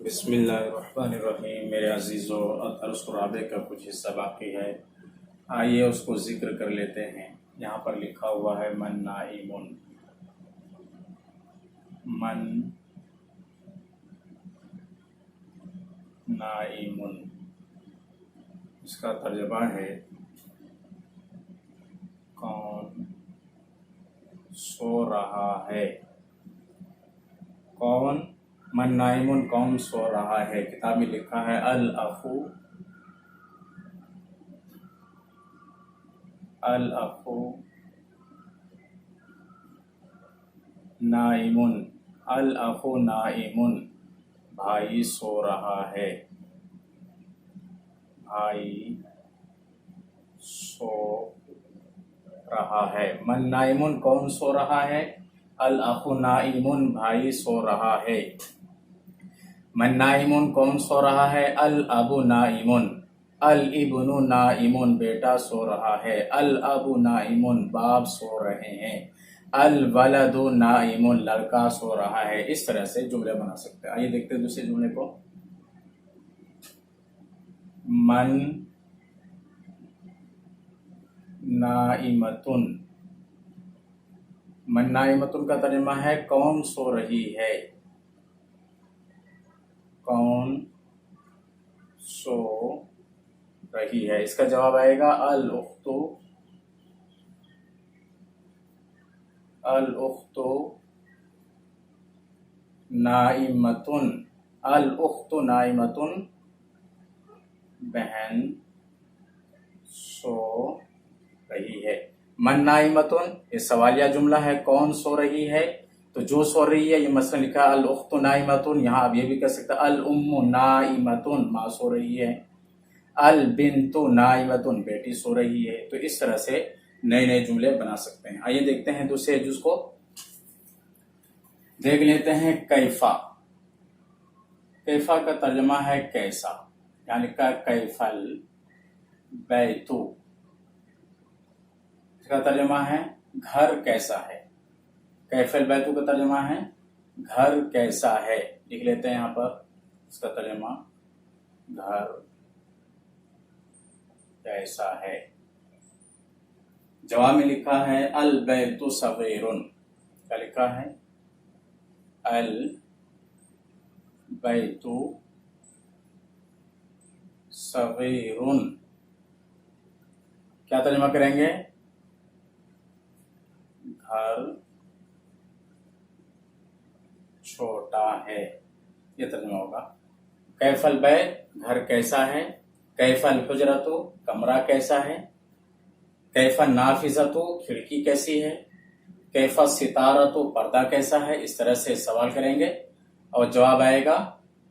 बिस्मिल्लाहिर्रहमानिर्रहीम। मेरे अजीज़ों, दर्स कुराबे का कुछ हिस्सा बाकी है, आइए उसको ज़िक्र कर लेते हैं। यहाँ पर लिखा हुआ है मन नाइमुन, मन नाइमुन। इसका तर्जुमा है कौन सो रहा है। कौन, मन नाइमुन कौन सो रहा है। किताब में लिखा है अल अखू नाइमुन, अल अखू नाइमुन, भाई सो रहा है, भाई सो रहा है। मन नाइमुन कौन सो रहा है, अल अखू नाइमुन भाई सो रहा है। मन नाइमुन कौन सो रहा है, अल अबू नाइमुन, अल इब्नु नाइमुन बेटा सो रहा है, अल अबू नाइमुन बाप सो रहे हैं, अल वलदु नाइमुन लड़का सो रहा है। इस तरह से जुमले बना सकते हैं। आइए देखते हैं दूसरे जुमले को। मन नाइमतुन, मन नाइमतुन का तर्जुमा है कौन सो रही है, कौन सो रही है। इसका जवाब आएगा अल उख्तु नाइमतुन, अल उख्तु नाइमतुन बहन सो रही है। मन नाइमतुन ये सवालिया जुमला है, कौन सो रही है, तो जो सो रही है। ये मसलन लिखा अल उख्तु नाइमतुन, यहाँ आप ये भी कह सकते हैं अल उम्मु नाइमतुन माँ सो रही है, अल बिन्तु नाइमतुन बेटी सो रही है। तो इस तरह से नए नए जुमले बना सकते हैं। आइए देखते हैं दूसरे जुज को, देख लेते हैं। कैफा, कैफा का तर्जुमा है कैसा, यानी का कैफल बैतु, इसका तर्जुमा है घर कैसा है। कैफल बैतु का तर्जुमा है घर कैसा है। लिख लेते हैं यहाँ पर इसका तर्जुमा घर कैसा है। जवाब में लिखा है अल बैतु सगीरुन, क्या लिखा है, अल बैतु सगीरुन। क्या तर्जुमा करेंगे, घर छोटा है, ये तर्जुमा होगा। कैफल बैत घर कैसा है, कैफल हुजरतु कमरा कैसा है, कैफल नाफिजतु खिड़की कैसी है, कैफल सितारतु पर्दा कैसा है। इस तरह से सवाल करेंगे और जवाब आएगा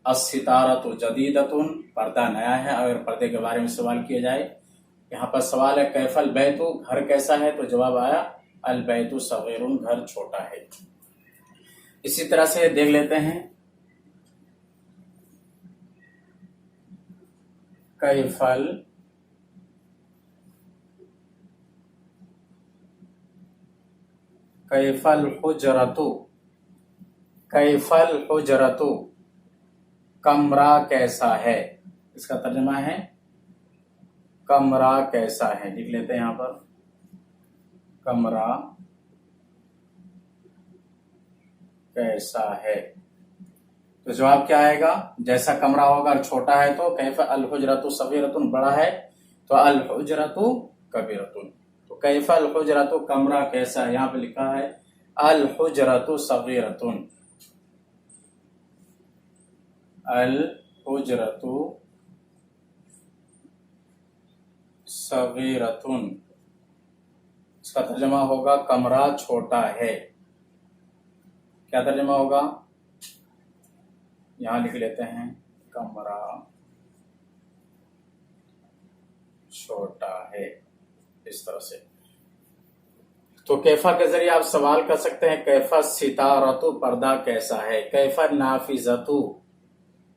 अस्सितारतु जदीदतुन पर्दा नया है। अगर पर्दे के बारे में सवाल किया जाए, यहाँ पर सवाल है कैफल बैतु घर कैसा है, तो जवाब आया अल बैतु सगीरुन घर छोटा है। इसी तरह से देख लेते हैं कैफल हुजरतु, कैफल हुजरतु कमरा कैसा है। इसका तर्जुमा है कमरा कैसा है। लिख लेते हैं यहाँ पर कमरा कैसा है। तो जवाब क्या आएगा, जैसा कमरा होगा और छोटा है तो कैफ अल हुजरतु सगीरतुन बड़ा है तो अल हुजरतु कबीरतुन। तो कैफ अल हुजरतु कमरा कैसा है, यहाँ पे लिखा है अल हुजरतु सगीरतुन, अल हुजरतु सगीरतुन। इसका तर्जुमा होगा कमरा छोटा है। क्या तर्जुमा होगा, यहां लिख लेते हैं कमरा छोटा है, इस तरह से। तो कैफा के जरिए आप सवाल कर सकते हैं कैफा सितारतु पर्दा कैसा है, कैफा नाफिजतु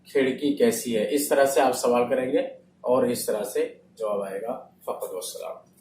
खिड़की कैसी है। इस तरह से आप सवाल करेंगे और इस तरह से जवाब आएगा। फक़त वस्सलाम।